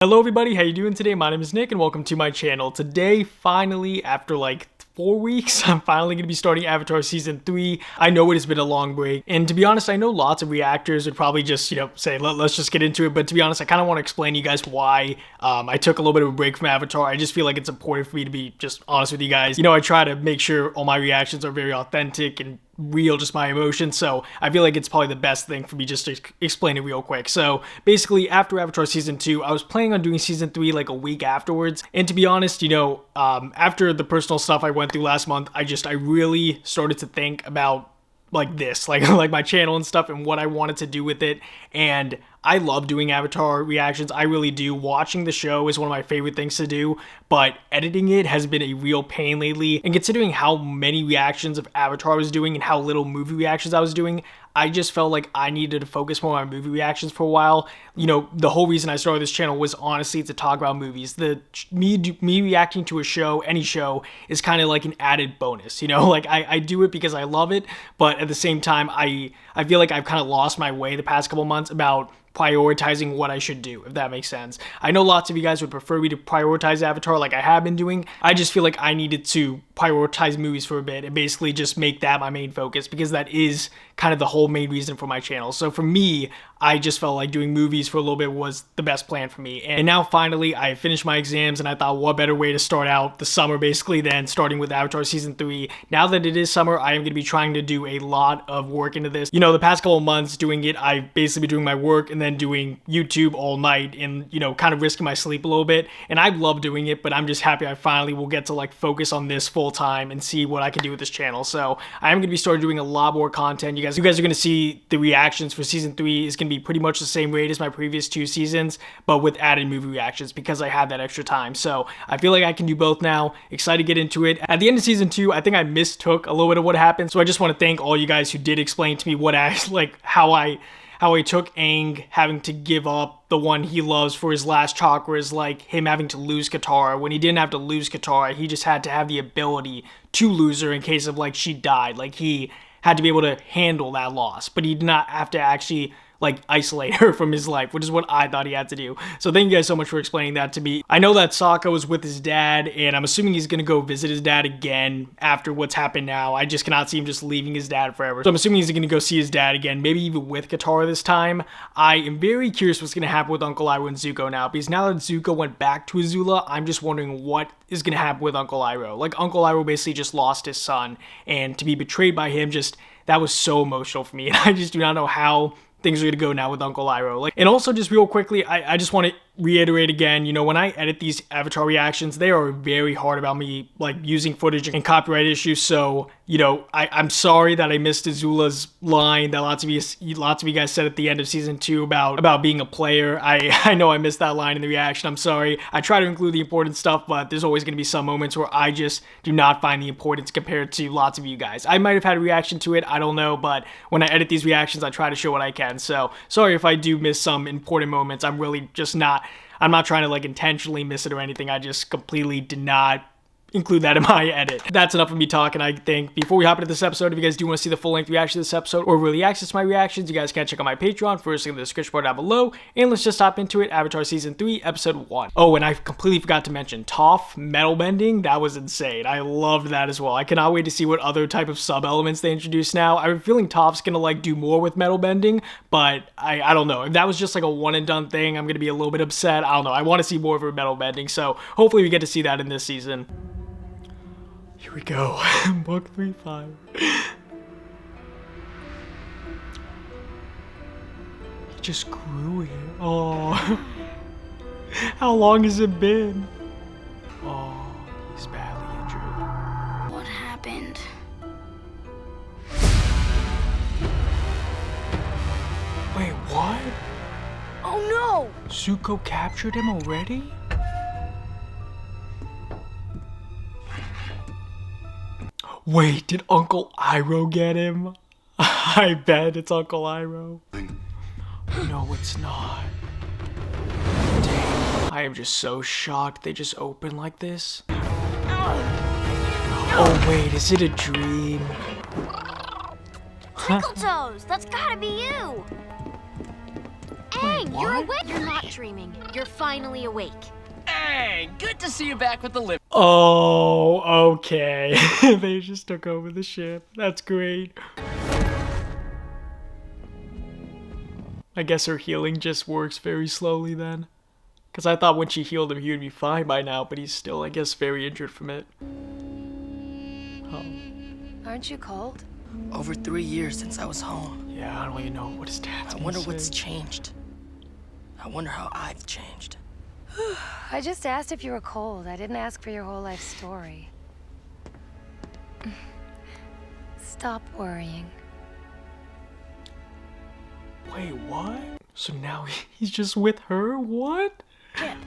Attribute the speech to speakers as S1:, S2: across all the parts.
S1: Hello everybody, how you doing today? My name is Nick and welcome to my channel. Today, finally, after like 4 weeks, I'm finally going to be starting Avatar Season 3. I know it has been a long break, and to be honest, I know lots of reactors would probably just, say, let's just get into it, but to be honest, I kind of want to explain to you guys why I took a little bit of a break from Avatar. I just feel like it's important for me to be just honest with you guys. I try to make sure all my reactions are very authentic and real, just my emotions, so I feel like it's probably the best thing for me just to explain it real quick. So basically, after Avatar Season 2, I was planning on doing Season 3 like a week afterwards, and to be honest, after the personal stuff I went through last month, I really started to think about like this, like my channel and stuff and what I wanted to do with it. And I love doing Avatar reactions. I really do. Watching the show is one of my favorite things to do, but editing it has been a real pain lately. And considering how many reactions of Avatar I was doing and how little movie reactions I was doing, I just felt like I needed to focus more on movie reactions for a while. The whole reason I started this channel was honestly to talk about movies. Me reacting to a show, any show, is kind of like an added bonus. Like I do it because I love it, but at the same time, I feel like I've kind of lost my way the past couple months about prioritizing what I should do, if that makes sense. I know lots of you guys would prefer me to prioritize Avatar like I have been doing. I just feel like I needed to prioritize movies for a bit and basically just make that my main focus, because that is kind of the whole main reason for my channel. So for me, I just felt like doing movies for a little bit was the best plan for me. And now finally I finished my exams, and I thought what better way to start out the summer basically than starting with Avatar Season 3. Now that it is summer, I am going to be trying to do a lot of work into this. The past couple of months doing it, I've basically been doing my work and then doing YouTube all night and, kind of risking my sleep a little bit. And I love doing it, but I'm just happy I finally will get to like focus on this full time and see what I can do with this channel. So I am going to be starting doing a lot more content. You guys are going to see the reactions for Season 3 is going to be pretty much the same rate as my previous 2 seasons, but with added movie reactions because I have that extra time. So I feel like I can do both now. Excited to get into it. At the end of Season 2, I think I mistook a little bit of what happened. So I just want to thank all you guys who did explain to me what how I took Aang having to give up the one he loves for his last chakra is like him having to lose Katara, when he didn't have to lose Katara, he just had to have the ability to lose her in case of like she died. Like he had to be able to handle that loss, but he did not have to actually like isolate her from his life, which is what I thought he had to do. So thank you guys so much for explaining that to me. I know that Sokka was with his dad, and I'm assuming he's gonna go visit his dad again after what's happened now. I just cannot see him just leaving his dad forever. So I'm assuming he's gonna go see his dad again, maybe even with Katara this time. I am very curious what's gonna happen with Uncle Iroh and Zuko now, because now that Zuko went back to Azula, I'm just wondering what is gonna happen with Uncle Iroh. Like Uncle Iroh basically just lost his son, and to be betrayed by him, that was so emotional for me, and I just do not know how things are going to go now with Uncle Iroh. And also just real quickly, I just want to reiterate again, when I edit these Avatar reactions, they are very hard about me like using footage and copyright issues. So, I'm sorry that I missed Azula's line that lots of you guys said at the end of Season 2 about being a player. I know I missed that line in the reaction. I'm sorry. I try to include the important stuff, but there's always going to be some moments where I just do not find the importance compared to lots of you guys. I might have had a reaction to it, I don't know, but when I edit these reactions, I try to show what I can. So sorry if I do miss some important moments. I'm not trying to like intentionally miss it or anything. I just completely did not include that in my edit. That's enough of me talking, I think. Before we hop into this episode, if you guys do want to see the full-length reaction to this episode or really access my reactions, you guys can check out my Patreon, first link in the description bar down below. And let's just hop into it. Avatar Season 3, Episode 1. Oh, and I completely forgot to mention Toph metal bending. That was insane. I loved that as well. I cannot wait to see what other type of sub-elements they introduce now. I'm feeling Toph's gonna like do more with metal bending, but I don't know. If that was just like a one-and-done thing, I'm gonna be a little bit upset. I don't know. I want to see more of her metal bending, so hopefully we get to see that in this season. Here we go. Book 3-5. He just grew it. Oh. How long has it been? Oh, he's badly injured.
S2: What happened?
S1: Wait, what?
S2: Oh no!
S1: Zuko captured him already? Wait, did Uncle Iroh get him? I bet it's Uncle Iroh. No, it's not. Dang, I am just so shocked they just open like this. Oh wait, is it a dream?
S2: Twinkle Toes, that's gotta be you!
S3: Aang, you're
S1: what?
S3: awake. You're not dreaming. You're finally awake.
S4: Hey, good to see you back with the lip.
S1: Oh, okay. They just took over the ship. That's great. I guess her healing just works very slowly then. Because I thought when she healed him, he would be fine by now, but he's still, I guess, very injured from it. Oh.
S2: Aren't you cold?
S4: Over 3 years since I was home.
S1: Yeah, I don't even know what his dad's
S4: I
S1: gonna
S4: wonder
S1: say.
S4: what's changed. I wonder how I've changed.
S2: I just asked if you were cold. I didn't ask for your whole life story. Stop worrying.
S1: Wait, what? So now he's just with her? What?
S2: Chip,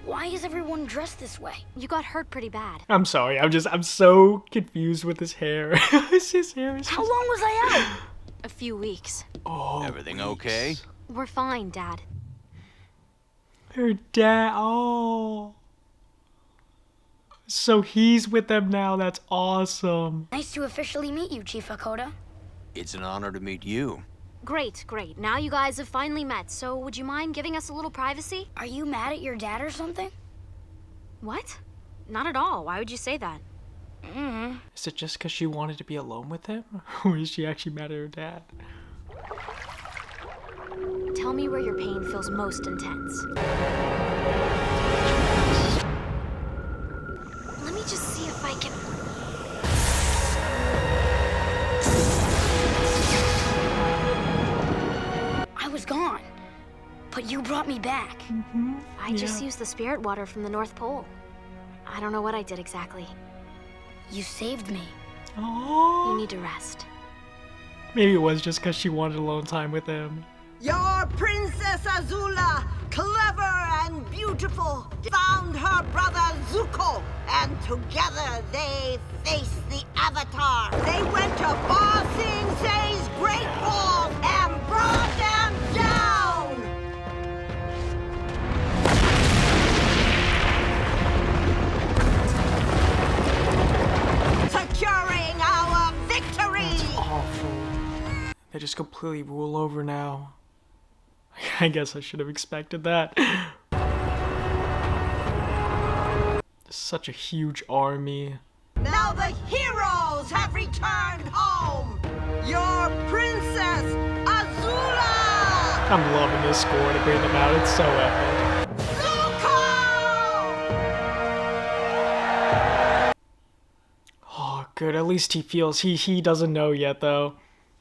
S2: why is everyone dressed this way?
S3: You got hurt pretty bad.
S1: I'm sorry, I'm so confused with his hair. His hair is
S2: How long was I out?
S3: A few weeks.
S1: Oh,
S5: Everything okay?
S3: We're fine, Dad.
S1: her dad, oh. So he's with them now, that's awesome.
S2: Nice to officially meet you, Chief Hakoda.
S5: It's an honor to meet you.
S3: Great, great. Now you guys have finally met, so would you mind giving us a little privacy?
S2: Are you mad at your dad or something?
S3: What? Not at all. Why would you say that?
S1: Is it just because she wanted to be alone with him? Or is she actually mad at her dad?
S3: Tell me where your pain feels most intense. Let me just see if I can...
S2: I was gone, but you brought me back.
S3: I just used the spirit water from the North Pole. I don't know what I did exactly.
S2: You saved me.
S1: Oh.
S3: You need to rest.
S1: Maybe it was just because she wanted alone time with him.
S6: Your Princess Azula, clever and beautiful, found her brother Zuko, and together they faced the Avatar. They went to Ba Sing Se's Great Wall and brought them down! Securing our victory!
S1: Awful. They just completely rule over now. I guess I should have expected that. Such a huge army.
S6: Now the heroes have returned home! Your Princess Azula!
S1: I'm loving this score to bring them out. It's so epic.
S6: Zuko!
S1: Oh, good. At least he feels he doesn't know yet though.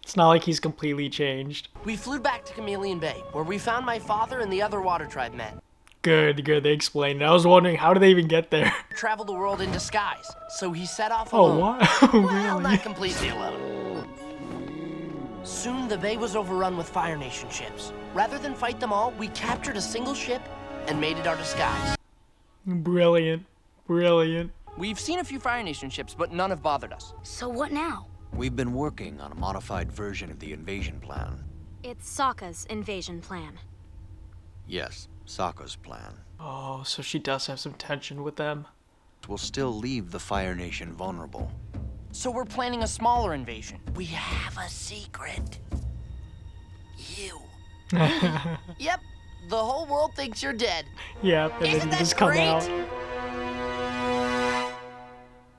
S1: It's not like he's completely changed.
S4: We flew back to Chameleon Bay, where we found my father and the other water tribe men.
S1: Good, good. They explained it. I was wondering how did they even get there?
S4: Traveled the world in disguise, so he set off
S1: Oh,
S4: alone.
S1: what?
S4: Well,
S1: Really?
S4: not completely alone. Soon the bay was overrun with Fire Nation ships. Rather than fight them all, we captured a single ship and made it our disguise.
S1: Brilliant, brilliant.
S7: We've seen a few Fire Nation ships, but none have bothered us.
S2: So what now?
S5: We've been working on a modified version of the invasion plan.
S3: It's Sokka's invasion plan.
S5: Yes, Sokka's plan.
S1: Oh, so she does have some tension with them.
S5: Will still leave the Fire Nation vulnerable.
S7: So we're planning a smaller invasion.
S4: We have a secret. You. Yep, the whole world thinks you're dead.
S1: Yeah, and then
S4: Isn't
S1: you
S4: that
S1: just come
S4: great?
S1: out.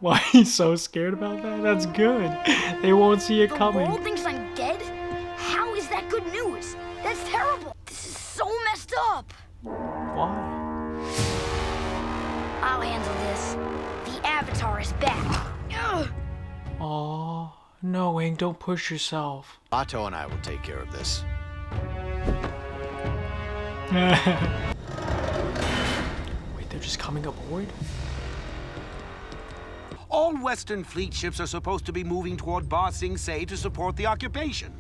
S1: Why he's so scared about that? That's good. They won't see it
S2: The
S1: coming.
S2: world thinks I'm dead? How is that good news? That's terrible. This is so messed up.
S1: Why?
S2: I'll handle this. The Avatar is back. Ugh.
S1: Oh, no, Aang, don't push yourself.
S5: Bato and I will take care of this.
S1: Wait, they're just coming aboard?
S8: All Western fleet ships are supposed to be moving toward Ba Sing Se to support the occupation.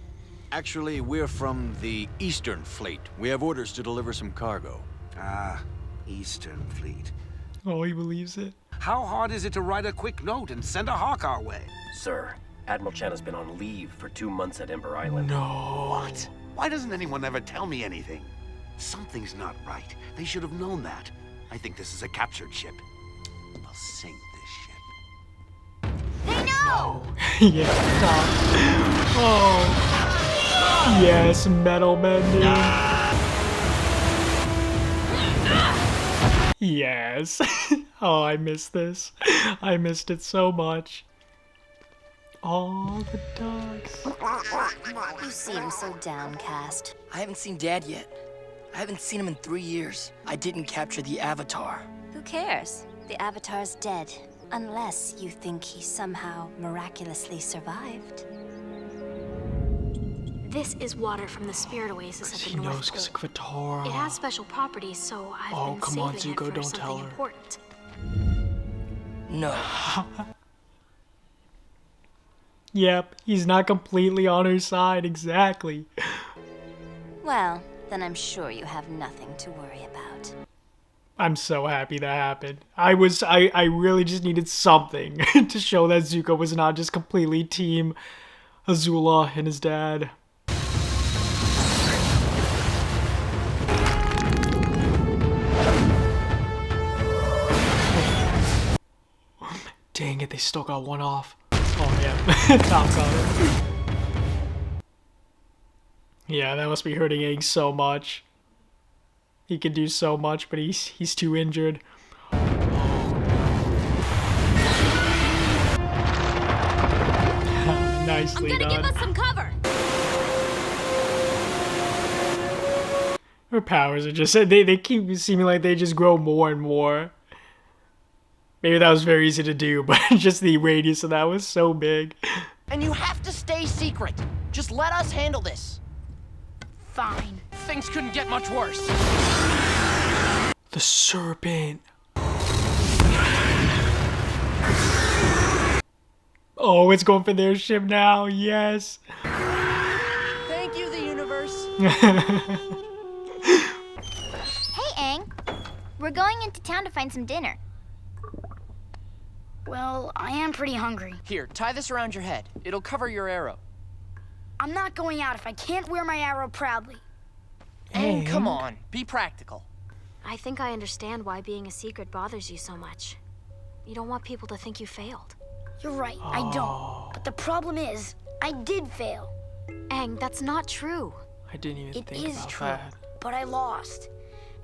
S5: Actually, we're from the Eastern Fleet. We have orders to deliver some cargo.
S8: Ah, Eastern Fleet.
S1: Oh, he believes it.
S8: How hard is it to write a quick note and send a hawk our way?
S9: Sir, Admiral Chen has been on leave for 2 months at Ember Island.
S1: No.
S8: What? Why doesn't anyone ever tell me anything? Something's not right. They should have known that. I think this is a captured ship. I'll sink this ship.
S2: They know!
S1: Yeah, stop. Oh. Yes, metal bending. Yes. Oh, I missed this. I missed it so much. All the ducks.
S3: You seem so downcast.
S7: I haven't seen Dad yet. I haven't seen him in 3 years. I didn't capture the Avatar.
S3: Who cares? The Avatar's dead. Unless you think he somehow miraculously survived. This is water from the spirit oasis at
S1: He
S3: the North
S1: knows because of
S3: Pole.
S1: Katara.
S3: It has special properties, so I've
S1: Oh,
S3: been
S1: come
S3: saving
S1: on,
S3: it
S1: Zuko,
S3: for
S1: don't
S3: something
S1: tell her.
S3: important.
S7: No.
S1: Yep, he's not completely on her side, exactly.
S3: Well, then I'm sure you have nothing to worry about.
S1: I'm so happy that happened. I really just needed something to show that Zuko was not just completely team Azula and his dad. Dang it, they still got one off. Oh yeah, Tom got it. Yeah, that must be hurting Aang so much. He can do so much, but he's too injured. Nicely
S3: I'm gonna
S1: done.
S3: give us some cover.
S1: Her powers are just they keep seeming like they just grow more and more. Maybe that was very easy to do, but just the radius of that was so big.
S7: And you have to stay secret. Just let us handle this.
S2: Fine.
S7: Things couldn't get much worse.
S1: The serpent. Oh, it's going for their ship now. Yes.
S7: Thank you, the universe.
S10: Hey, Aang. We're going into town to find some dinner.
S2: Well, I am pretty hungry.
S7: Here, tie this around your head. It'll cover your arrow.
S2: I'm not going out if I can't wear my arrow proudly.
S7: Aang, come on. Be practical.
S3: I think I understand why being a secret bothers you so much. You don't want people to think you failed.
S2: You're right, I don't. But the problem is, I did fail.
S3: Aang, that's not true.
S1: I didn't even
S2: It
S1: think
S2: is
S1: about
S2: true,
S1: that.
S2: but I lost.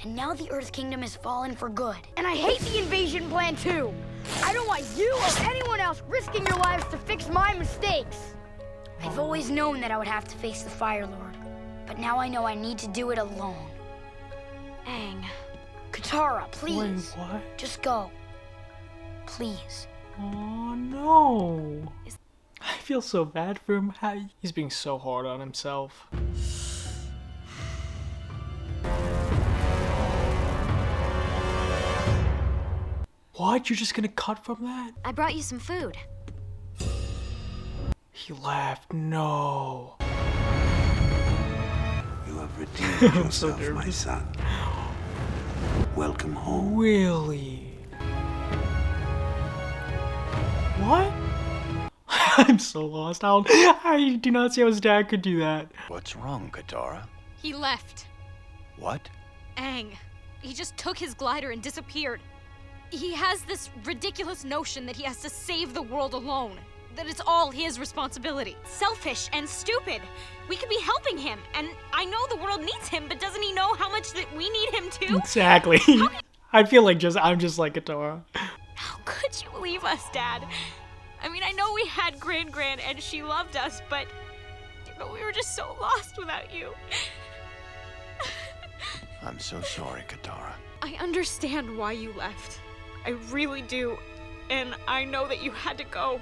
S2: And now the Earth Kingdom has fallen for good. And I hate the invasion plan too. I don't want you or anyone else risking your lives to fix my mistakes. I've always known that I would have to face the Fire Lord. But now I know I need to do it alone.
S3: Aang.
S2: Katara, please.
S1: Wait, what?
S2: Just go. Please.
S1: Oh no. I feel so bad for him. He's being so hard on himself. What? You're just gonna cut from that?
S3: I brought you some food.
S1: He laughed. No.
S8: You have redeemed
S1: I'm so
S8: yourself, my
S1: nervous.
S8: son. Welcome home.
S1: Really? What? I'm so lost. I do not see how his dad could do that.
S5: What's wrong, Katara?
S11: He left.
S5: What?
S11: Aang. He just took his glider and disappeared. He has this ridiculous notion that he has to save the world alone. That it's all his responsibility. Selfish and stupid. We could be helping him, and I know the world needs him, but doesn't he know how much that we need him too?
S1: Exactly. I feel like I'm just like Katara.
S11: How could you leave us, Dad? I mean, I know we had Gran and she loved us, but we were just so lost without you.
S5: I'm so sorry, Katara.
S11: I understand why you left. I really do. And I know that you had to go.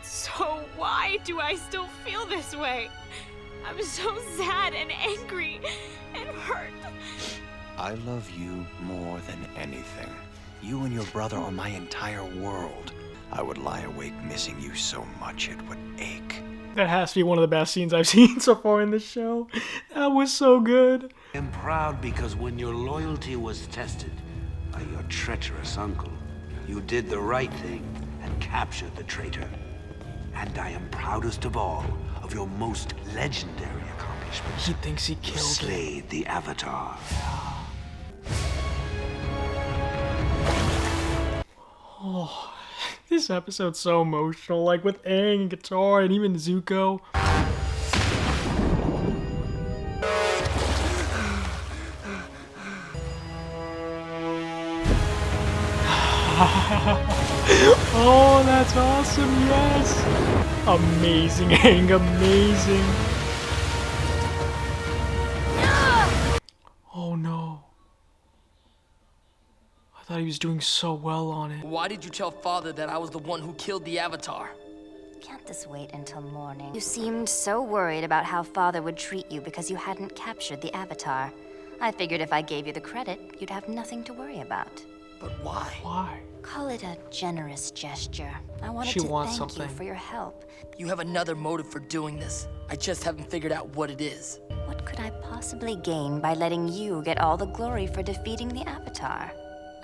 S11: So why do I still feel this way? I'm so sad and angry and hurt.
S5: I love you more than anything. You and your brother are my entire world. I would lie awake missing you so much it would ache.
S1: That has to be one of the best scenes I've seen so far in this show. That was so good.
S8: I am proud because when your loyalty was tested by your treacherous uncle, you did the right thing and captured the traitor. And I am proudest of all of your most legendary accomplishment.
S1: He thinks he
S8: You
S1: killed him.
S8: slayed the Avatar.
S1: Oh, this episode's so emotional, like with Aang and Katara and even Zuko. Oh, that's awesome, yes. Amazing, Aang, amazing. Oh no. I thought he was doing so well on it.
S7: Why did you tell Father that I was the one who killed the Avatar?
S3: Can't this wait until morning? You seemed so worried about how Father would treat you because you hadn't captured the Avatar. I figured if I gave you the credit, you'd have nothing to worry about.
S7: But why?
S1: Why?
S3: Call it a generous gesture. I wanted
S1: She
S3: to
S1: wants
S3: thank
S1: something.
S3: you for your help.
S7: You have another motive for doing this. I just haven't figured out what it is.
S3: What could I possibly gain by letting you get all the glory for defeating the Avatar?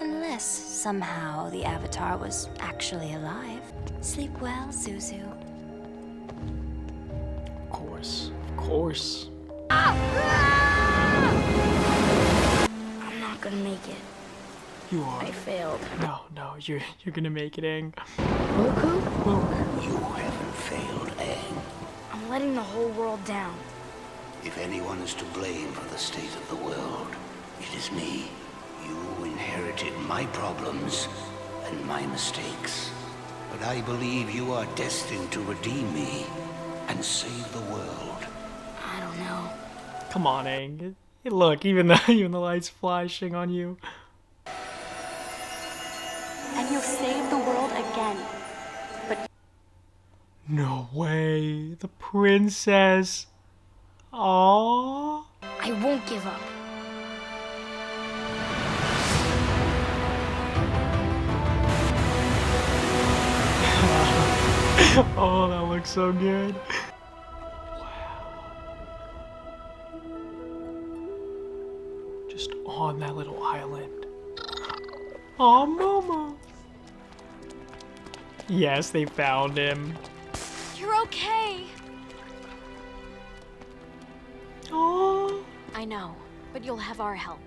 S3: Unless, somehow, the Avatar was actually alive. Sleep well, Zuzu.
S1: Of course, of course.
S2: I'm not gonna make it.
S1: You are.
S2: I failed.
S1: No, you're gonna make it, Aang.
S2: Goku?
S8: You haven't failed, Aang.
S2: I'm letting the whole world down.
S8: If anyone is to blame for the state of the world, it is me. You inherited my problems and my mistakes. But I believe you are destined to redeem me and save the world.
S2: I don't know.
S1: Come on, Aang. Look, even the light's flashing on you.
S3: And you'll save the world again. But
S1: No way. The princess. Aww.
S2: I won't give up.
S1: Oh, that looks so good. Just on that little island. Aw, Momo. Yes, they found him.
S11: You're okay.
S1: Aww.
S11: I know, but you'll have our help.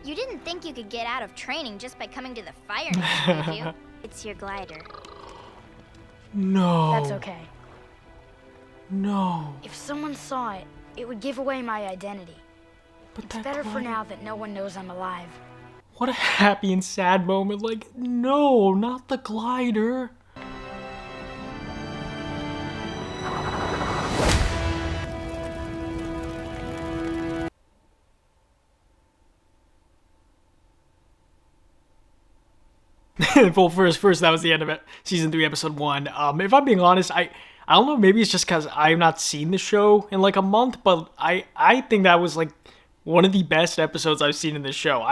S10: You didn't think you could get out of training just by coming to the Fire Nation, did you? It's your glider.
S1: No.
S2: That's okay.
S1: No.
S2: If someone saw it, it would give away my identity.
S1: But
S2: It's
S1: that
S2: better for
S1: glider-
S2: now that no one knows I'm alive.
S1: What a happy and sad moment. Like, no, not the glider. Well, first, that was the end of it. Season 3, episode 1. If I'm being honest, I don't know, maybe it's just because I've not seen the show in like a month, but I think that was like one of the best episodes I've seen in this show.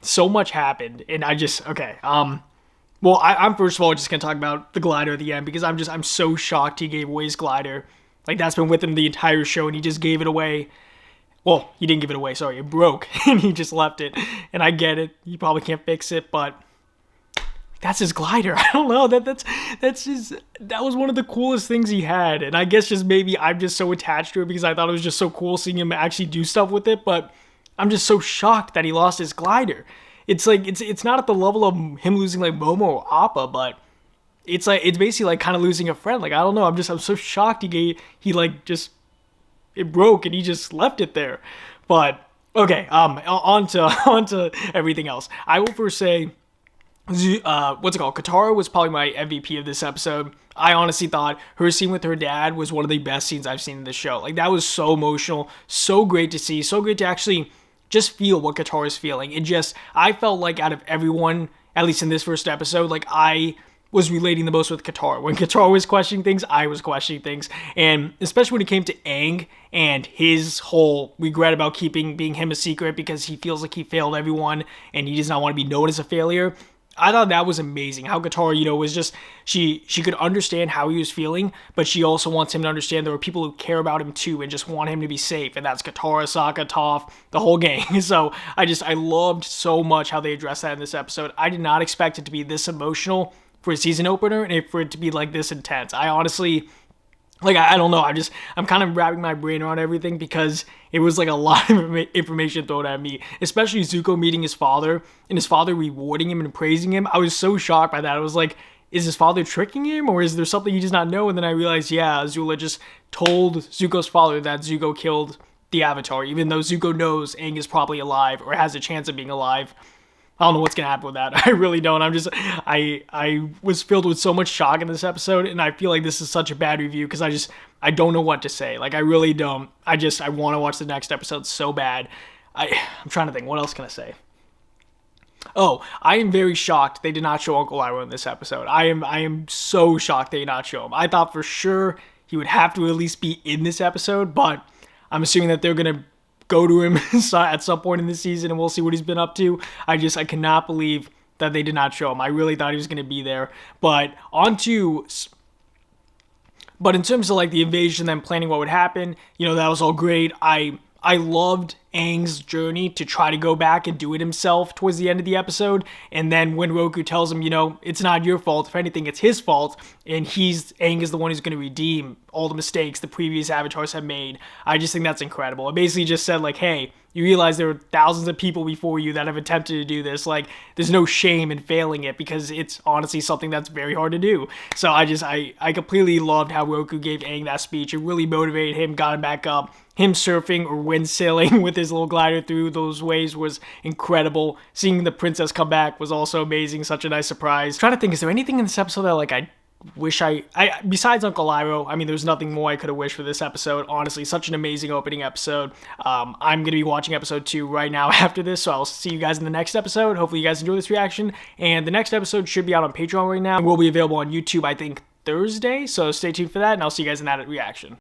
S1: So much happened, and okay. Well, I'm first of all just gonna talk about the glider at the end, because I'm so shocked he gave away his glider. Like, that's been with him the entire show, and he just gave it away. Well, he didn't give it away, sorry, it broke, and he just left it. And I get it, he probably can't fix it, but that's his glider. I don't know, that was one of the coolest things he had. And I guess just maybe I'm just so attached to it because I thought it was just so cool seeing him actually do stuff with it, but I'm just so shocked that he lost his glider. It's like, it's not at the level of him losing like Momo or Appa, but it's basically like kind of losing a friend. Like, I don't know, I'm so shocked it broke and he just left it there. But okay, on to everything else. I will first say, Katara was probably my MVP of this episode. I honestly thought her scene with her dad was one of the best scenes I've seen in the show. Like, that was so emotional, so great to see, so great to actually just feel what Katara's feeling. I felt like out of everyone, at least in this first episode, like, I was relating the most with Katara. When Katara was questioning things, I was questioning things. And especially when it came to Aang and his whole regret about being him a secret because he feels like he failed everyone and he does not want to be known as a failure. I thought that was amazing. How Katara, was just, she could understand how he was feeling, but she also wants him to understand there are people who care about him too and just want him to be safe. And that's Katara, Sokka, Toph, the whole gang. So I loved so much how they addressed that in this episode. I did not expect it to be this emotional for a season opener and for it to be like this intense. I honestly, like, I don't know, I'm kind of wrapping my brain around everything because it was like a lot of information thrown at me, especially Zuko meeting his father and his father rewarding him and praising him. I was so shocked by that. I was like, is his father tricking him or is there something he does not know? And then I realized, yeah, Azula just told Zuko's father that Zuko killed the Avatar, even though Zuko knows Aang is probably alive or has a chance of being alive. I don't know what's gonna happen with that. I really don't. I was filled with so much shock in this episode, and I feel like this is such a bad review because I don't know what to say. Like, I really don't. I want to watch the next episode so bad. I'm trying to think. What else can I say? Oh, I am very shocked they did not show Uncle Iroh in this episode. I am so shocked they did not show him. I thought for sure he would have to at least be in this episode, but I'm assuming that they're gonna go to him at some point in the season and we'll see what he's been up to. I cannot believe that they did not show him. I really thought he was gonna be there. But in terms of like the invasion, them planning what would happen, that was all great. I loved Aang's journey to try to go back and do it himself towards the end of the episode. And then when Roku tells him, it's not your fault. If anything, it's his fault. And Aang is the one who's going to redeem all the mistakes the previous avatars have made. I just think that's incredible. It basically just said like, hey, you realize there are thousands of people before you that have attempted to do this. Like, there's no shame in failing it because it's honestly something that's very hard to do. So I completely loved how Roku gave Aang that speech. It really motivated him, got him back up. Him surfing or wind sailing with his little glider through those waves was incredible. Seeing the princess come back was also amazing. Such a nice surprise. I'm trying to think, is there anything in this episode that like I wish I besides Uncle Iroh, I mean, there's nothing more I could have wished for this episode. Honestly, such an amazing opening episode. I'm going to be watching episode 2 right now after this, so I'll see you guys in the next episode. Hopefully you guys enjoy this reaction, and the next episode should be out on Patreon right now. It will be available on YouTube, I think, Thursday, so stay tuned for that, and I'll see you guys in that reaction.